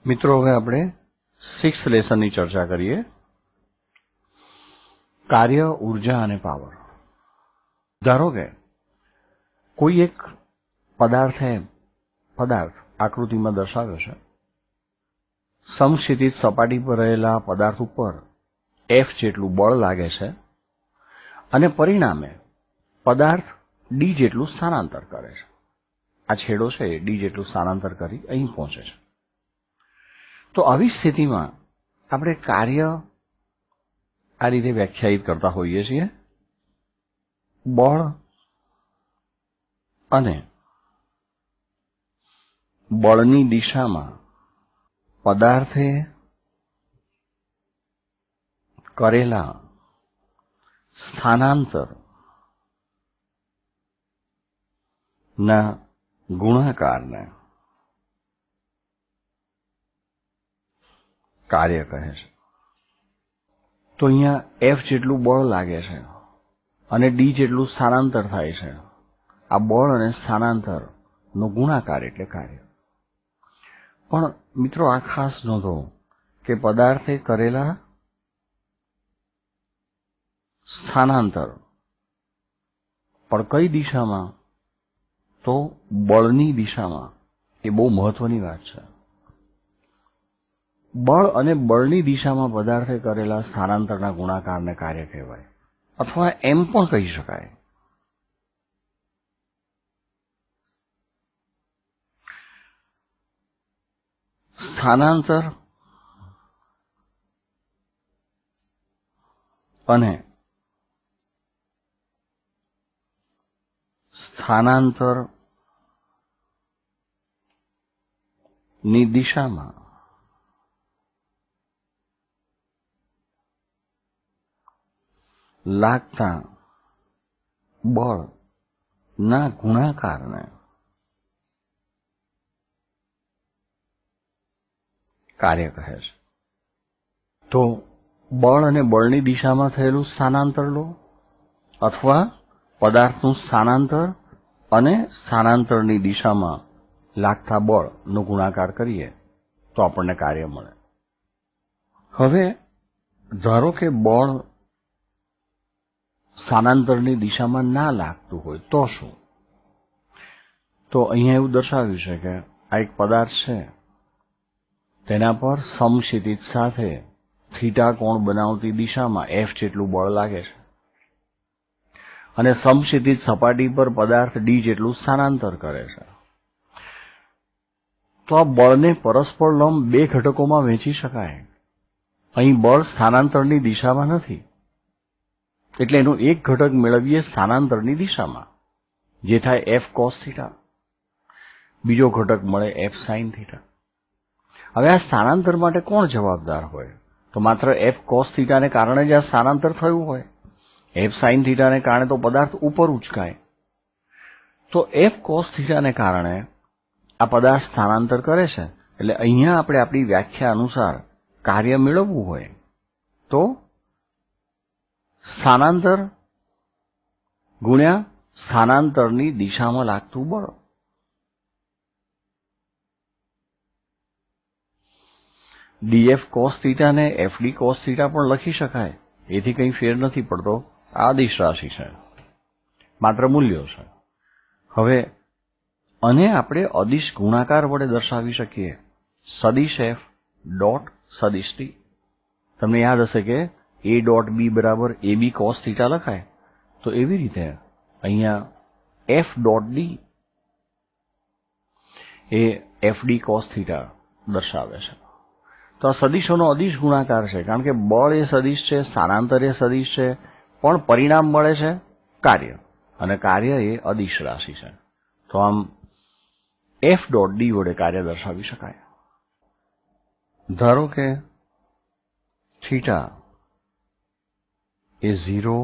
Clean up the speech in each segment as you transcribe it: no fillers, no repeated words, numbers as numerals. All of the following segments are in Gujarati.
મિત્રો, હવે આપણે 6th લેસનની ચર્ચા કરીએ. કાર્ય, ઉર્જા અને પાવર. ધારો કે કોઈ એક પદાર્થ આકૃતિમાં દર્શાવ્યો છે. સમક્ષિતિજ સપાટી પર રહેલા પદાર્થ ઉપર F જેટલું બળ લાગે છે અને પરિણામે પદાર્થ D જેટલું સ્થાનાંતર કરે છે. આ છેડો છે D જેટલું સ્થાનાંતર કરી અહીં પહોંચે છે. તો આવી સ્થિતિમાં આપણે કાર્ય આ રીતે વ્યાખ્યાયિત કરતા હોઈએ છીએ. બળ અને બળની દિશામાં પદાર્થે કરેલા સ્થાનાંતર ના ગુણાકારને કાર્ય કહે છે. તો અહીંયા F જેટલું બળ લાગે છે અને D જેટલું સ્થાનાંતર થાય છે. આ બળ અને સ્થાનાંતર નો ગુણાકાર એટલે કાર્ય. પણ મિત્રો, આ ખાસ નોંધો કે પદાર્થે કરેલા સ્થાનાંતર પણ કઈ દિશામાં? તો બળની દિશામાં. એ બહુ મહત્વની વાત છે. બળ અને બળની દિશામાં પદાર્થે કરેલા સ્થાનાંતરના ગુણાકારને કાર્ય કહેવાય, અથવા એમ પણ કહી શકાય સ્થાનાંતર અને સ્થાનાંતર ની દિશામાં લાગતા બળ ના ગુણાકારને કાર્ય કહે છે. તો બળ અને બળની દિશામાં થયેલું સ્થાનાંતર લો, અથવા પદાર્થનું સ્થાનાંતર અને સ્થાનાંતરની દિશામાં લાગતા બળનો ગુણાકાર કરીએ તો આપણને કાર્ય મળે. હવે ધારો કે બળ સ્થાનાંતરની દિશામાં ના લાગતું હોય તો શું? તો અહીંયા એવું દર્શાવ્યું છે કે આ એક પદાર્થ છે, તેના પર સમક્ષિતિજ સાથે થીટા કોણ બનાવતી દિશામાં F જેટલું બળ લાગે છે અને સમક્ષિતિજ સપાટી પર પદાર્થ D જેટલું સ્થાનાંતર કરે છે. તો આ બળને પરસ્પર લંબ બે ઘટકોમાં વહેંચી શકાય. અહીં બળ સ્થાનાંતરની દિશામાં નથી, એટલે એનો એક ઘટક મેળવીએ સ્થાનાંતરની દિશામાં, જે થાય F cos થીટા. બીજો ઘટક મળે F sin થીટા. હવે આ સ્થાનાંતર માટે કોણ જવાબદાર હોય? તો માત્ર F cos થીટાને કારણે જ આ સ્થાનાંતર થયું હોય. F sin થીટાને કારણે તો પદાર્થ ઉપર ઉચકાય. તો F cos થીટાને કારણે આ પદાર્થ સ્થાનાંતર કરે છે. એટલે અહીંયા આપણે આપણી વ્યાખ્યા અનુસાર કાર્ય મેળવવું હોય તો સ્થાનાંતર ગુણ્યા સ્થાનાંતરની દિશામાં લાગતું બળ. dF cos થીટા ને FD cos થીટા પણ લખી શકાય. એથી કંઈ ફેર નથી પડતો. આ અદિશ રાશિ છે, માત્ર મૂલ્યો છે. હવે અને આપણે અદિશ ગુણાકાર વડે દર્શાવી શકીએ. સદિશ F ડોટ સદિશ D. તમને યાદ હશે કે A ડોટ B બરાબર AB cos થીટા લખાય. તો એવી રીતે અહીંયા F ડોટ D એ FD cos થીટા દર્શાવે છે. તો આ સદિશોનો અદિશ ગુણાકાર છે, કારણ કે બળ એ સદિશ છે, સ્થાનાંતર એ સદિશ છે, પણ પરિણામ મળે છે કાર્ય, અને કાર્ય એ અદિશ રાશિ છે. તો આમ F ડોટ D વડે કાર્ય દર્શાવી શકાય. ધારો કે થીટા એ 0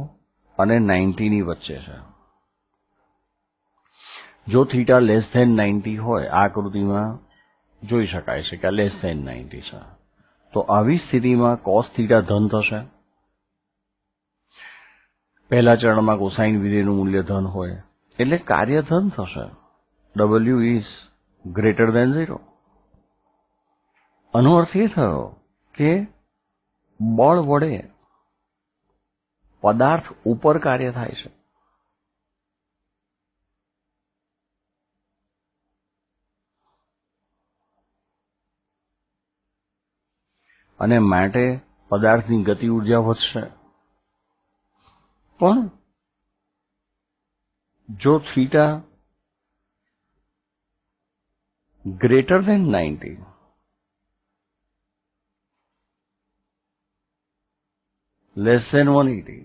અને 90 ની વચ્ચે છે. જો થીટા લેસ ધેન 90 હોય, આ આકૃતિમાં જોઈ શકાય છે કે આ લેસ ધેન 90 છે. તો આવી સ્થિતિમાં cos થીટા ધન થશે. પહેલા ચરણમાં કોસાઇન વિધેયનું મૂલ્ય ધન હોય એટલે કાર્ય ધન થશે. W is greater than 0. આનો અર્થ એ થયો કે બળ વડે પદાર્થ ઉપર કાર્ય થાય છે. અને માટે પદાર્થની ગતિ ઉર્જા વધશે. પણ જો theta greater than 90, less than 180,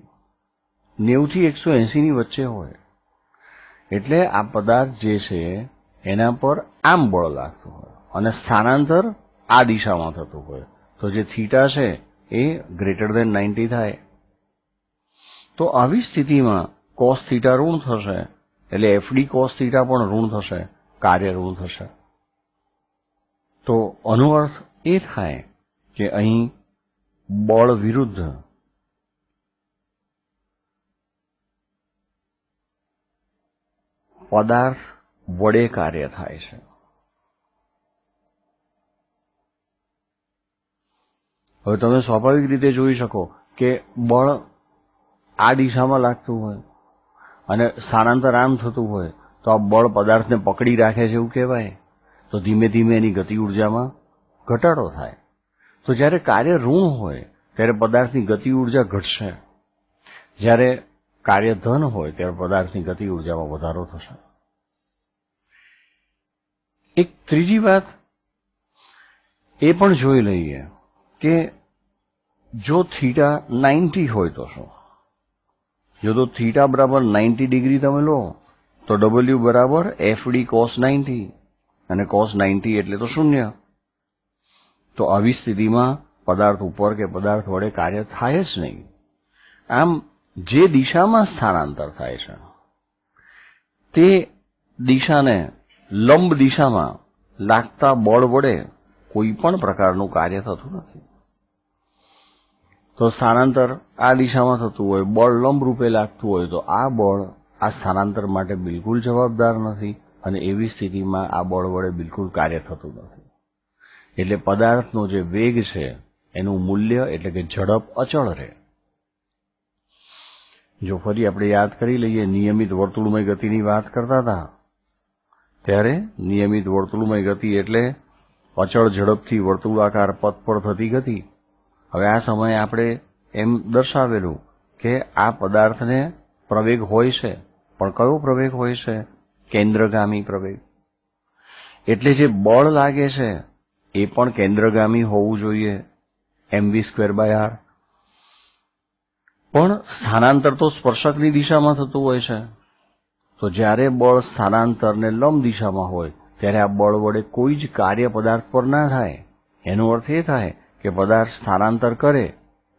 90 થી 180 ની વચ્ચે હોય, એટલે આ પદાર્થ જે છે એના પર આમ બળ લાગતું હોય અને સ્થાનાંતર આ દિશામાં થતું હોય, તો જે થીટા છે એ ગ્રેટર ધેન 90 થાય. તો આવી સ્થિતિમાં કોસ થીટા ઋણ થશે, એટલે એફડી કોસ થીટા પણ ઋણ થશે, કાર્ય ઋણ થશે. તો આનો અર્થ એ થાય કે અહીં બળ વિરુદ્ધ પદાર્થ વડે કાર્ય થાય છે. હવે તમે સ્વાભાવિક રીતે જોઈ શકો કે બળ આ દિશામાં લાગતું હોય અને સ્થાનાંતર આમ થતું હોય તો આ બળ પદાર્થને પકડી રાખે છે એવું કહેવાય. તો ધીમે ધીમે એની ગતિ ઉર્જામાં ઘટાડો થાય. તો જ્યારે કાર્ય ઋણ હોય ત્યારે પદાર્થની ગતિ ઉર્જા ઘટશે, જ્યારે કાર્ય ધન હોય ત્યારે પદાર્થની ગતિ ઉર્જામાં વધારો થશે. એક ત્રીજી વાત એ પણ જોઈ લઈએ કે જો થીટા 90 હોય તો શું? જો તો થીટા બરાબર 90 ડિગ્રી તમે લો તો W બરાબર FD cos 90, અને cos 90 એટલે તો 0. તો આવી સ્થિતિમાં પદાર્થ ઉપર કે પદાર્થ વડે કાર્ય થાય જ નહીં. આમ જે દિશામાં સ્થાનાંતર થાય છે તે દિશાને લંબ દિશામાં લાગતા બળ વડે કોઈ પણ પ્રકારનું કાર્ય થતું નથી. તો સ્થાનાંતર આ દિશામાં થતું હોય, બળ લંબ રૂપે લાગતું હોય, તો આ બળ આ સ્થાનાંતર માટે બિલકુલ જવાબદાર નથી અને એવી સ્થિતિમાં આ બળ વડે બિલકુલ કાર્ય થતું નથી. એટલે પદાર્થનો જે વેગ છે એનું મૂલ્ય એટલે કે ઝડપ અચળ રહે. જો ફરી આપણે યાદ કરી લઈએ, નિયમિત વર્તુળમય ગતિની વાત કરતા હતા ત્યારે નિયમિત વર્તુળમય ગતિ એટલે અચળ ઝડપથી વર્તુળાકાર પથ પર થતી ગતિ. હવે આ સમયે આપણે એમ દર્શાવેલું કે આ પદાર્થને પ્રવેગ હોય છે, પણ કયો પ્રવેગ હોય છે? કેન્દ્રગામી પ્રવેગ. એટલે જે બળ લાગે છે એ પણ કેન્દ્રગામી હોવું જોઈએ, mv²r. પણ સ્થાનાંતર તો સ્પર્શકની દિશામાં થતું હોય છે. તો જ્યારે બળ સ્થાનાંતરને લંબ દિશામાં હોય ત્યારે આ બળ વડે કોઈ જ કાર્ય પદાર્થ પર ના થાય. એનો અર્થ એ થાય કે પદાર્થ સ્થાનાંતર કરે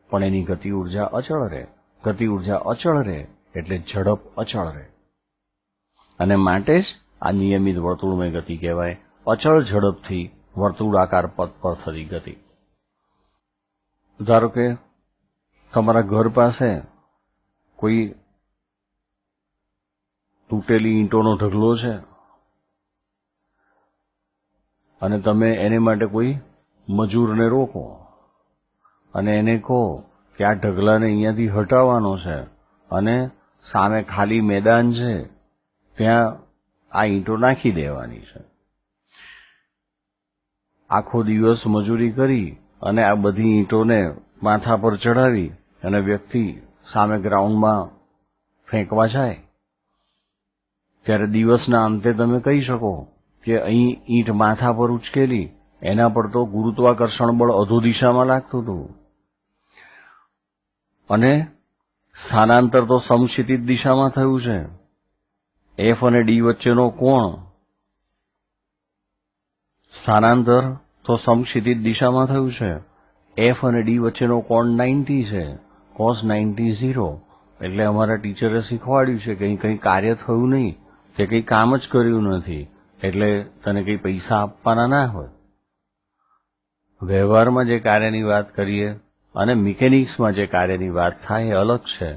પણ એની ગતિ ઉર્જા અચળ રહે. ગતિ ઉર્જા અચળ રહે એટલે ઝડપ અચળ રહે, અને માટે જ આ નિયમિત વર્તુળમય ગતિ કહેવાય, અચળ ઝડપથી વર્તુળાકાર પથ પર થતી ગતિ. ધારો કે તમારા ઘર પાસે કોઈ તૂટેલી ઈંટોનો ઢગલો છે અને તમે એને માટે કોઈ મજૂરને રોકો અને એને કહો કે આ ઢગલાને અહીંયાથી હટાવવાનો છે અને સામે ખાલી મેદાન છે ત્યાં આ ઈંટો નાખી દેવાની છે. આખો દિવસ મજૂરી કરી અને આ બધી ઈંટોને માથા પર ચડાવી અને વ્યક્તિ સામે ગ્રાઉન્ડમાં ફેંકવા જાય ત્યારે દિવસના અંતે તમે કહી શકો કે અહીં ઈંટ માથા પર ઉચકેલી, એના પર તો ગુરુત્વાકર્ષણ બળ અધો દિશામાં લાગતું હતું અને સ્થાનાંતર તો સમક્ષિતિજ દિશામાં થયું છે. F અને D વચ્ચેનો કોણ, સ્થાનાંતર તો સમક્ષિતિજ દિશામાં થયું છે. F અને D વચ્ચેનો કોણ 90 છે, cos 90 0. એટલે અમારા ટીચરે શીખવાડ્યું છે કે અહીં કંઈ કાર્ય થયું નહીં, તે કંઈ કામ જ કર્યું નથી, એટલે તને કંઈ પૈસા આપવાના ના હોય. વ્યવહારમાં જે કાર્યની વાત કરીએ અને મિકેનિક્સમાં જે કાર્યની વાત થાય એ અલગ છે.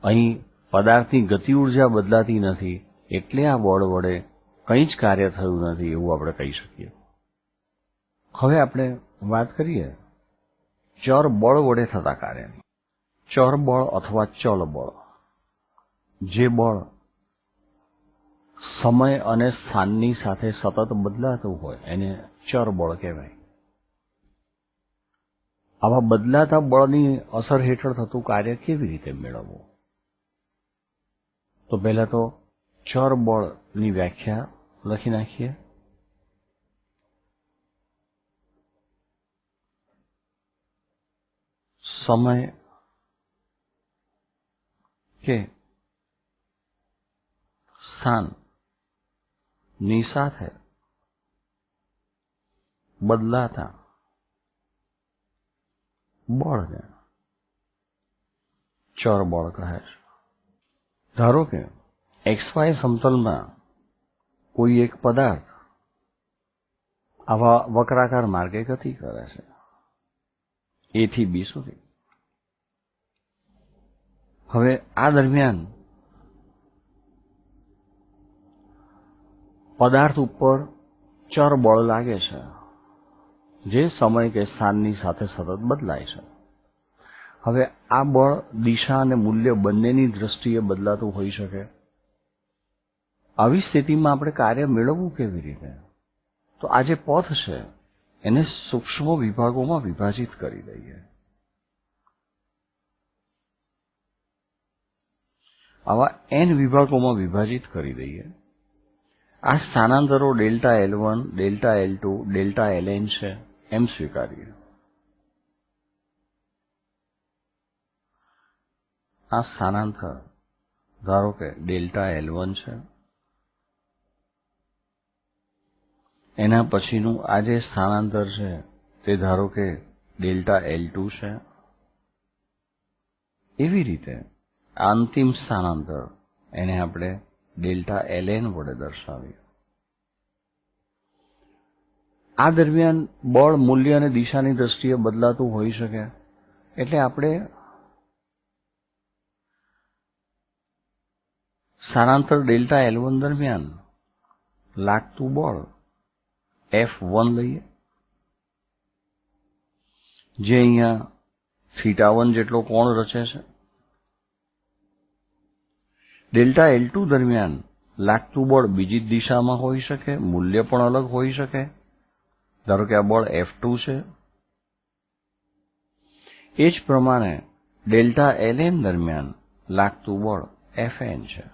અહીં પદાર્થની ગતિ ઉર્જા બદલાતી નથી, એટલે આ બળ વડે કંઈ જ કાર્ય થયું નથી એવું આપણે કહી શકીએ. હવે આપણે વાત કરીએ ચર બળ વડે થતા કાર્યની. ચર બળ અથવા ચલ બળ, જે બળ સમય અને સ્થાનની સાથે સતત બદલાતું હોય એને ચર બળ કહેવાય. આવા બદલાતા બળની અસર હેઠળ થતું કાર્ય કેવી રીતે મેળવવું? તો પહેલા તો ચર બળની વ્યાખ્યા લખી નાખીએ. સમય કે સ્થાનની સાથે બદલાતા બળને ચર બળ કહે છે. ધારો કે XY સમતલમાં કોઈ એક પદાર્થ આવા વક્રાકાર માર્ગે ગતિ કરે છે, A થી B સુધી. હવે આ દરમિયાન પદાર્થ ઉપર ચર બળ લાગે છે, જે સમય કે સ્થાનની સાથે સતત બદલાય છે. હવે આ બળ દિશા અને મૂલ્ય બંનેની દ્રષ્ટિએ બદલાતું હોઈ શકે. આવી સ્થિતિમાં આપણે કાર્ય મેળવવું કેવી રીતે? તો આ જે પથ છે એને સૂક્ષ્મ વિભાગોમાં વિભાજિત કરી દઈએ. આવા n વિભાગોમાં વિભાજિત કરી દઈએ. આ સ્થાનાંતરો delta L1, delta L2, delta Ln છે એમ સ્વીકારીએ. આ સ્થાનાંતર ધારો કે ડેલ્ટા L1 છે, એના પછીનું આ જે સ્થાનાંતર છે તે ધારો કે ડેલ્ટા L2 છે. એવી રીતે આ અંતિમ સ્થાનાંતર એને આપણે ડેલ્ટા Ln વડે દર્શાવીએ. આ દરમિયાન બળ મૂલ્ય અને દિશાની દ્રષ્ટિએ બદલાતું હોઈ શકે, એટલે આપણે સ્થાનાંતર ડેલ્ટા L1 દરમિયાન લાગતું બળ F1 લઈએ, જે અહીંયા θ1 જેટલો કોણ રચે છે. ડેલ્ટા L2 દરમિયાન લાગતું બળ બીજી જ દિશામાં હોઈ શકે, મૂલ્ય પણ અલગ હોઈ શકે. ધારો કે આ બળ F2 છે. એ જ પ્રમાણે ડેલ્ટા Ln દરમિયાન લાગતું બળ Fn છે.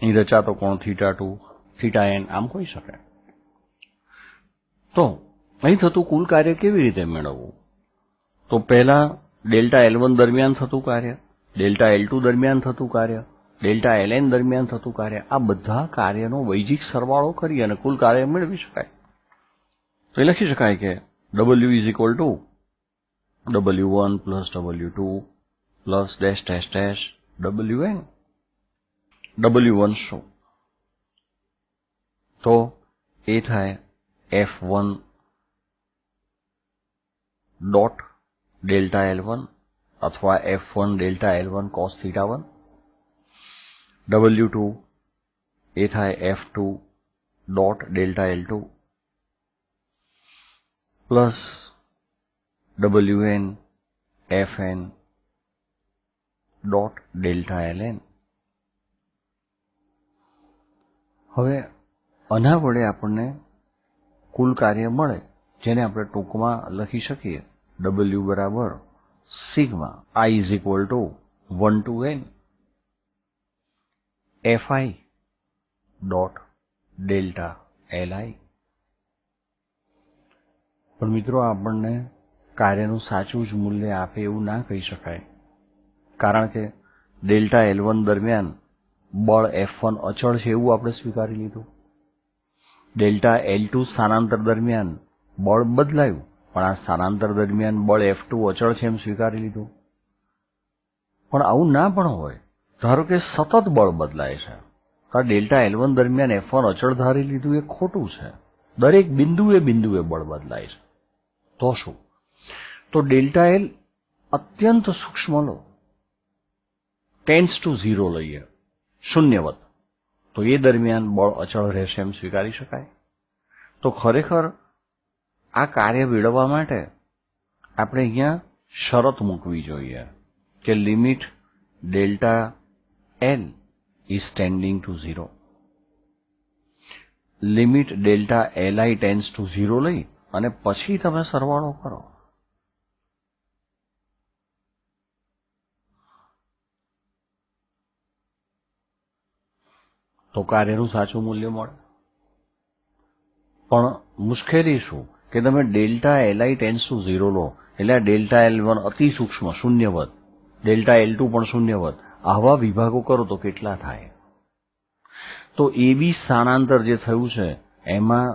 અહીં રચાતો કોણ θ2, θn આમ હોઈ શકે. તો અહીં થતું કુલ કાર્ય કેવી રીતે મેળવવું? તો પહેલા ડેલ્ટા L1 દરમિયાન થતું કાર્ય, ડેલ્ટા L2 દરમિયાન થતું કાર્ય, ડેલ્ટા Ln દરમિયાન થતું કાર્ય, આ બધા કાર્યનો વૈજિક સરવાળો કરી અને કુલ કાર્ય મેળવી શકાય. તો એ લખી શકાય કે W is equal to W1 plus W2 plus dash dash dash Wn. W1 શું? તો એ થાય F1 ડોટ ડેલ્ટા L1 અથવા F1 delta L1 cos θ1. W2 એ થાય F2 dot delta L2 plus Wn Fn dot delta Ln. હવે આના વડે આપણને કુલ કાર્ય મળે, જેને આપણે ટૂંકમાં લખી શકીએ W બરાબર sigma I is equal to 1 to n Fi dot delta Li. પણ મિત્રો, આપણને કાર્યનું સાચું જ મૂલ્ય આપે એવું ના કહી શકાય, કારણ કે ડેલ્ટા L1 દરમિયાન બળ F1 અચળ છે એવું આપણે સ્વીકારી લીધું. ડેલ્ટા L2 સ્થાનાંતર દરમિયાન બળ બદલાયું, પણ આ સ્થાનાંતર દરમિયાન બળ F2 અચળ છે એમ સ્વીકારી લીધું. પણ આવું ના પણ હોય. ધારો કે સતત બળ બદલાય છે, તો આ ડેલ્ટા L1 દરમિયાન F1 અચળ ધારી લીધું એ ખોટું છે. દરેક બિંદુએ બળ બદલાય છે. તો શું? તો ડેલ્ટા L અત્યંત સૂક્ષ્મ લો, ટેન્ડ્સ ટુ 0 લઈએ, શૂન્યવત, તો એ દરમિયાન બળ અચળ રહેશે એમ સ્વીકારી શકાય. તો ખરેખર આ કાર્ય મેળવવા માટે આપણે અહીંયા શરત મૂકવી જોઈએ કે limit delta L is tending to 0. Limit delta L I tends to 0 લઈ અને પછી તમે સરવાળો કરો. તો કાર્યનું સાચું મૂલ્ય મળે. પણ મુશ્કેલી શું કે તમે ડેલ્ટા એલઆઈ ટેન્ડ્સ ટુ 0 લો એટલે આ ડેલ્ટા L1 અતિ સૂક્ષ્મ શૂન્યવત, ડેલ્ટા L2 પણ શૂન્યવત, આવા વિભાગો કરો તો કેટલા થાય? તો એબી સ્થાનાંતર જે થયું છે એમાં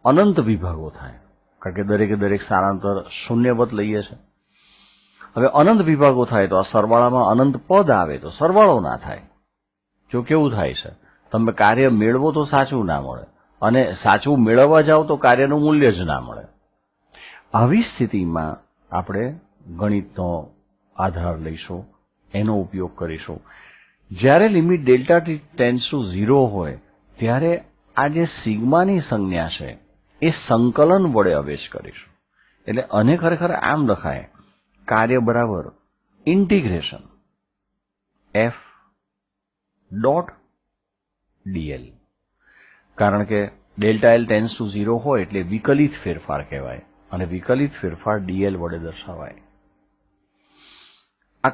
અનંત વિભાગો થાય, કારણ કે દરેક સ્થાનાંતર શૂન્યવત લઈએ છે. હવે અનંત વિભાગો થાય તો આ સરવાળામાં અનંત પદ આવે તો સરવાળો ના થાય. જો કેવું થાય છે, તમે કાર્ય મેળવો તો સાચું ના મળે, અને સાચું મેળવવા જાઓ તો કાર્યનું મૂલ્ય જ ના મળે. આવી સ્થિતિમાં આપણે ગણિતનો આધાર લઈશું, એનો ઉપયોગ કરીશું. જ્યારે limit delta T tends to 0 હોય ત્યારે આ જે સિગ્માની સંજ્ઞા છે એ સંકલન વડે અવેજ કરીશું. એટલે અને ખરેખર આમ લખાય, કાર્ય બરાબર ઇન્ટિગ્રેશન એફ ડોટ ડીએલ. કારણ કે ડેલ્ટા એલ ટેન્ડ્સ ટુ 0 હોય એટલે વિકલિત ફેરફાર કહેવાય, અને વિકલિત ફેરફાર ડીએલ વડે દર્શાવાય. આ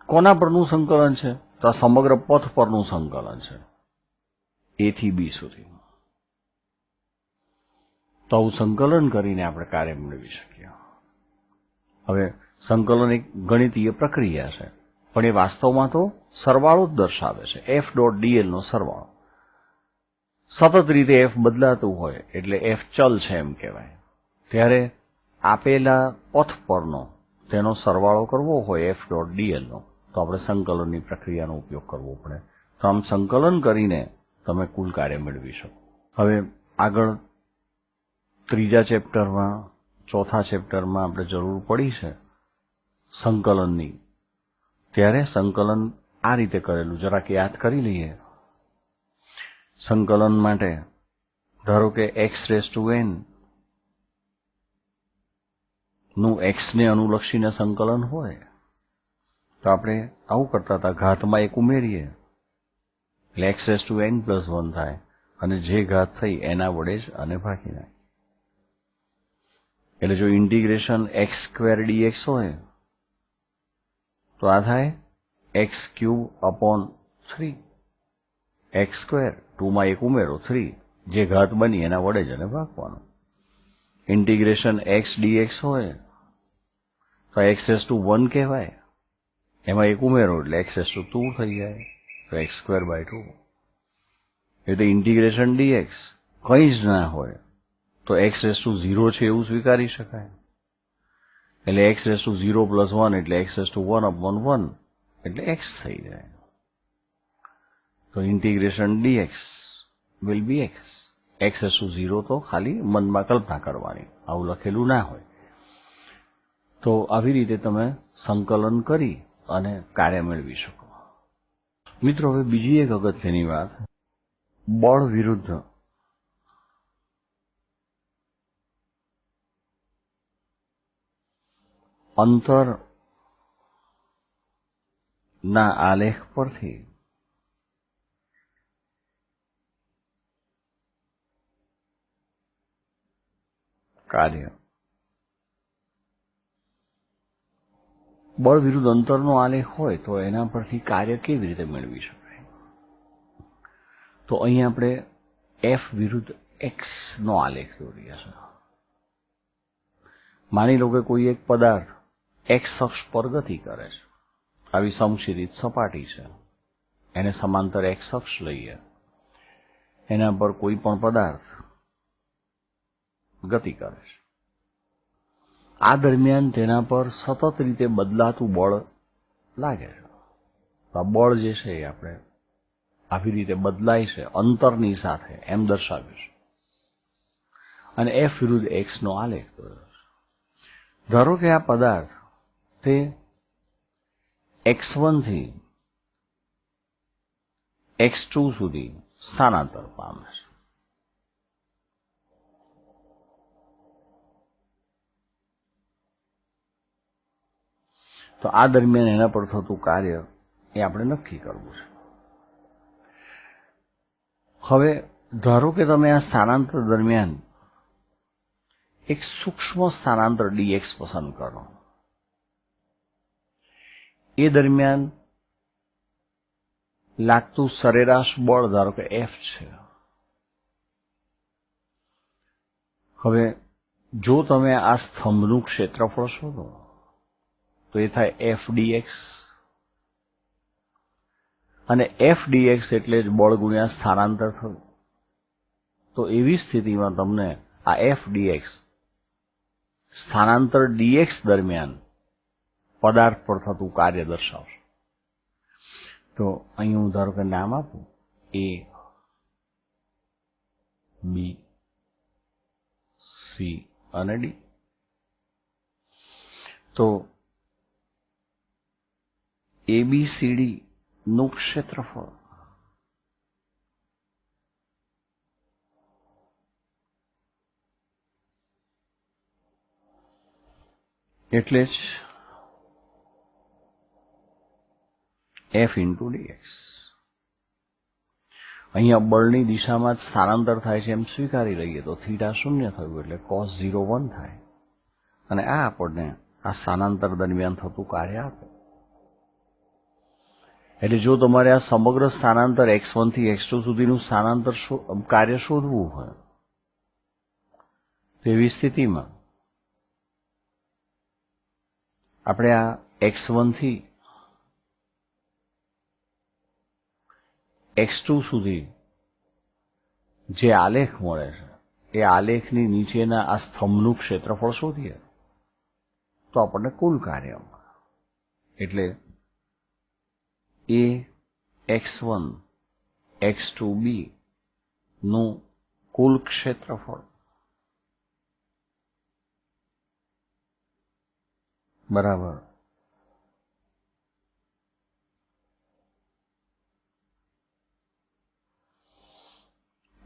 કોના પરનું સંકલન છે? તો આ સમગ્ર પથ પરનું સંકલન છે, એ થી બી સુધી. તો આવું સંકલન કરીને આપણે કાર્ય મેળવી શકીએ. હવે સંકલન એક ગણિતીય પ્રક્રિયા છે, પણ એ વાસ્તવમાં તો સરવાળો જ દર્શાવે છે. એફ ડોટ ડીએલ નો સરવાળો. સતત રીતે એફ બદલાતું હોય એટલે એફ ચલ છે એમ કહેવાય. ત્યારે આપેલા પથ પરનો તેનો સરવાળો કરવો હોય એફ ડોટ ડીએલ નો, તો આપણે સંકલનની પ્રક્રિયાનો ઉપયોગ કરવો પડે. તો આમ સંકલન કરીને તમે કુલ કાર્ય મેળવી શકો. હવે આગળ ત્રીજા ચેપ્ટરમાં, ચોથા ચેપ્ટરમાં આપણે જરૂર પડી છે સંકલનની. ત્યારે સંકલન આ રીતે કરેલું જરાક યાદ કરી લઈએ. સંકલન માટે ધારો કે x⁴n નું x ને અનુલક્ષીને સંકલન હોય તો આપણે આવું કરતા હતા, ઘાતમાં એક ઉમેરીએ એટલે x⁴n+1 થાય, અને જે ઘાત થઈ એના વડે જ આને ભાગી નાખીએ. એટલે જો ઇન્ટિગ્રેશન x² dx હોય તો આ થાય x³/3. x², 2 માં એક ઉમેરો 3, જે ઘાત બની એના વડે જ એને ભાગવાનો. ઇન્ટિગ્રેશન x dx હોય તો x⁴1 કહેવાય, એમાં એક ઉમેરો એટલે x⁴2 થઈ જાય, તો x²/2. એટલે ઇન્ટિગ્રેશન dx કંઈ જ ના હોય તો x⁴0 છે એવું સ્વીકારી શકાય. એટલે x⁴0+1 એટલે x⁴1/1 એટલે x થઈ જાય. તો integration dx will be x. x⁴0 તો ખાલી મનમાં કલ્પના કરવાની, આવું લખેલું ના હોય. તો આવી રીતે તમે સંકલન કરી અને કાર્ય મેળવી શકો. મિત્રો, હવે બીજી એક અગત્યની વાત, બળ વિરુદ્ધ અંતર ના આલેખ પરથી કાર્ય. બળ વિરુદ્ધ અંતરનો આલેખ હોય તો એના પરથી કાર્ય કેવી રીતે મેળવી શકાય? તો અહીં આપણે એફ વિરુદ્ધ એક્સ નો આલેખ દોરીએ છે. માની લો કે કોઈ એક પદાર્થ એક્સ અક્ષ પર ગતિ કરે છે. આવી સમક્ષિતિજ સપાટી છે, એને સમાંતર એક્સ અક્ષ લઈએ, એના પર કોઈ પણ પદાર્થ ગતિ કરે છે. આ દરમિયાન તેના પર સતત રીતે બદલાતું બળ લાગે છે. આ બળ જે છે એ આપણે આવી રીતે બદલાય છે અંતરની સાથે એમ દર્શાવ્યું છે, અને એફ વિરુદ્ધ એક્સ નો આલેખ દોર્યો છે. ધારો કે આ પદાર્થ તે x1 થી x2 સુધી સ્થાનાંતર પામે છે. તો આ દરમિયાન એના પર થતું કાર્ય એ આપણે નક્કી કરવું છે. હવે ધારો કે તમે આ સ્થાનાંતર દરમિયાન એક સૂક્ષ્મ સ્થાનાંતર dx પસંદ કરો. એ દરમિયાન લાગતું સરેરાશ બળ ધારો કે F છે. હવે જો તમે આ સ્તંભનું ક્ષેત્રફળ શોધો તો એ થાય F dx, અને F dx એટલે જ બળ ગુણ્યા સ્થાનાંતર થયું. તો એવી સ્થિતિમાં તમને આ F dx સ્થાનાંતર dx દરમિયાન પદાર્થ પર થતું કાર્ય દર્શાવશે. તો અહીં હું ધારો કે નામ આપું A, B, C અને D. તો ABCD નું ક્ષેત્રફળ એટલે જ F into dx. અહીંયા બળની દિશામાં જ સ્થાનાંતર થાય છે એમ સ્વીકારી લઈએ તો થીટા 0 થયું એટલે cos 0 1 થાય, અને આ આપણને આ સ્થાનાંતર દરમિયાન થતું કાર્ય આપે. એટલે જો તમારે આ સમગ્ર સ્થાનાંતર x1 થી x2 સુધીનું સ્થાનાંતર કાર્ય શોધવું હોય તેવી સ્થિતિમાં આપણે આ x1 થી x2 સુધી જે આલેખ મળે છે એ આલેખની નીચેના આ સ્તંભનું ક્ષેત્રફળ શોધીએ તો આપણને કુલ કાર્ય મળે. એટલે A x1 x2b નું કુલ ક્ષેત્રફળ બરાબર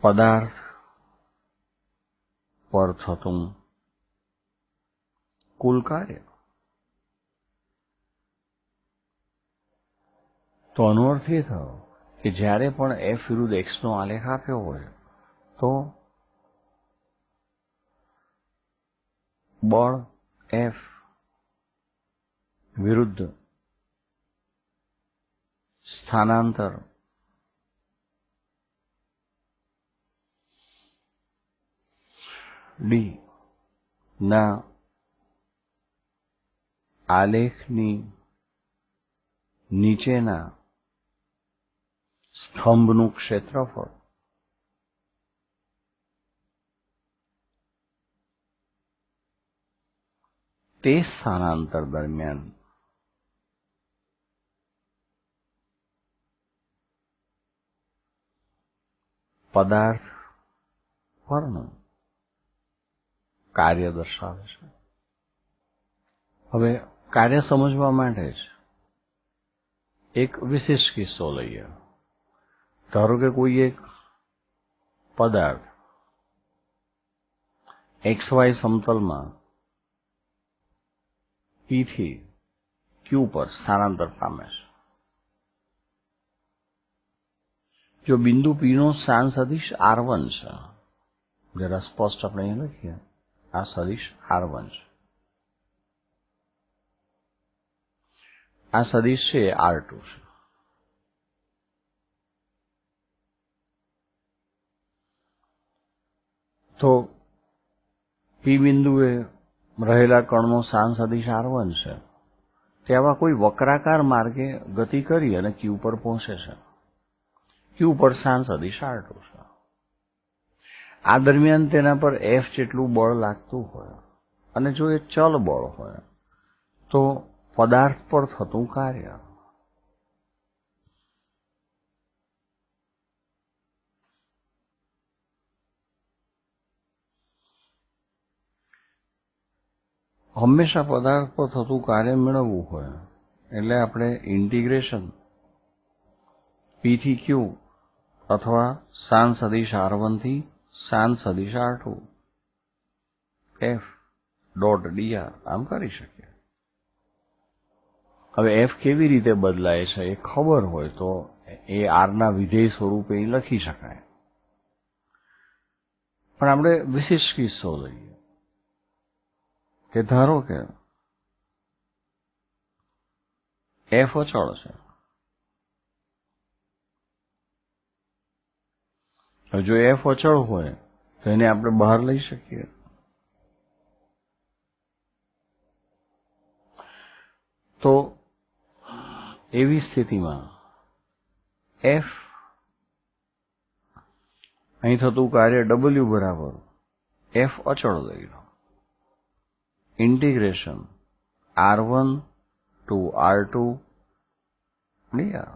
પદાર્થ પર થતું કુલ કાર્ય. તો આનો અર્થ એ થયો કે જ્યારે પણ F વિરુદ્ધ x નો આલેખ આપ્યો હોય તો બળ F વિરુદ્ધ સ્થાનાંતર D ના આલેખની નીચેના સ્તંભનું ક્ષેત્રફળ તે સ્થાનાંતર દરમિયાન પદાર્થ પરનું કાર્ય દર્શાવે છે. હવે કાર્ય સમજવા માટે જ એક વિશેષ કિસ્સો લઈએ. ધારો કે કોઈ એક પદાર્થ XY સમતલમાં P થી Q પર સ્થાનાંતર પામે છે. જો બિંદુ P નો સ્થાન સદિશ R1 છે, જરા સ્પષ્ટ આપણે અહીં લખીએ, આ સદિશ R1 છે, આ સદિશ છે R2 છે. તો P બિંદુએ રહેલા કણનો સ્થાન સદિશ R1 છે, તે આવા કોઈ વક્રાકાર માર્ગે ગતિ કરી અને Q પર પહોંચે છે. Q પર સ્થાન સદિશ R2 છે. આ દરમિયાન તેના પર F જેટલું બળ લાગતું હોય અને જો એ ચલ બળ હોય તો પદાર્થ પર થતું કાર્ય હંમેશા પદાર્થ પર થતું કાર્ય મેળવવું હોય એટલે આપણે ઇન્ટિગ્રેશન P થી Q અથવા સ્થાન સદિશ R1 થી સ્થાન સદિશ R2 F ડોટ dr આમ કરી શકીએ. હવે એફ કેવી રીતે બદલાય છે એ ખબર હોય તો એ આરના વિધેય સ્વરૂપે લખી શકાય. પણ આપણે વિશિષ્ટ કિસ્સો લઈએ કે ધારો કે એફ અચળ છે. જો એફ અચળ હોય તો એને આપણે બહાર લઈ શકીએ. તો એવી સ્થિતિમાં એફ અહીં થતું કાર્ય W બરાબર એફ અચળ લઈ લો. Integration R1 to R2 dr.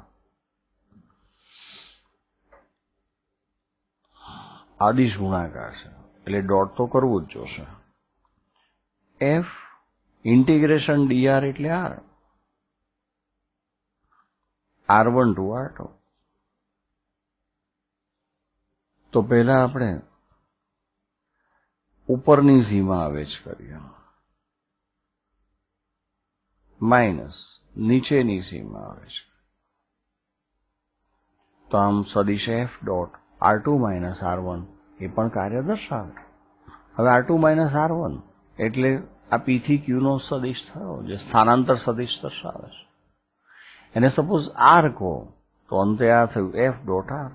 આદિશ ગુણાકાર છે એટલે ડોટ તો કરવું જ જોશે. એફ ઇન્ટિગ્રેશન dr એટલે R1 to R2. તો પહેલા આપણે ઉપરની સીમા આવેજ કરીએ માઇનસ નીચેની સીમા આવેજ. તો આમ સદિશ F dot R2 minus R1 એ પણ કાર્ય દર્શાવે. હવે R2 માઇનસ R1 એટલે આ P થી Q નો સદિશ થયો જે સ્થાનાંતર સદિશ દર્શાવે છે. એને સપોઝ R કહો તો અંતે આ થયું એફ ડોટ R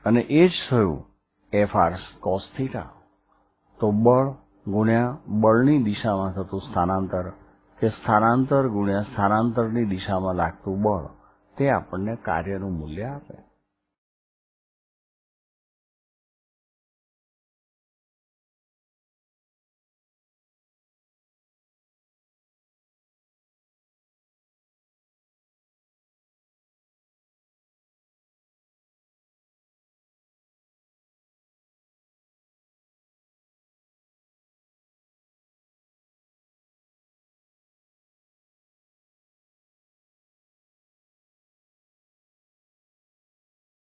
અને એ જ થયું એફ આર કોસ થીટા. તો બળ ગુણ્યા બળની દિશામાં થતું સ્થાનાંતર કે સ્થાનાંતર ગુણ્યા સ્થાનાંતરની દિશામાં લાગતું બળ તે આપણને કાર્યનું મૂલ્ય આપે.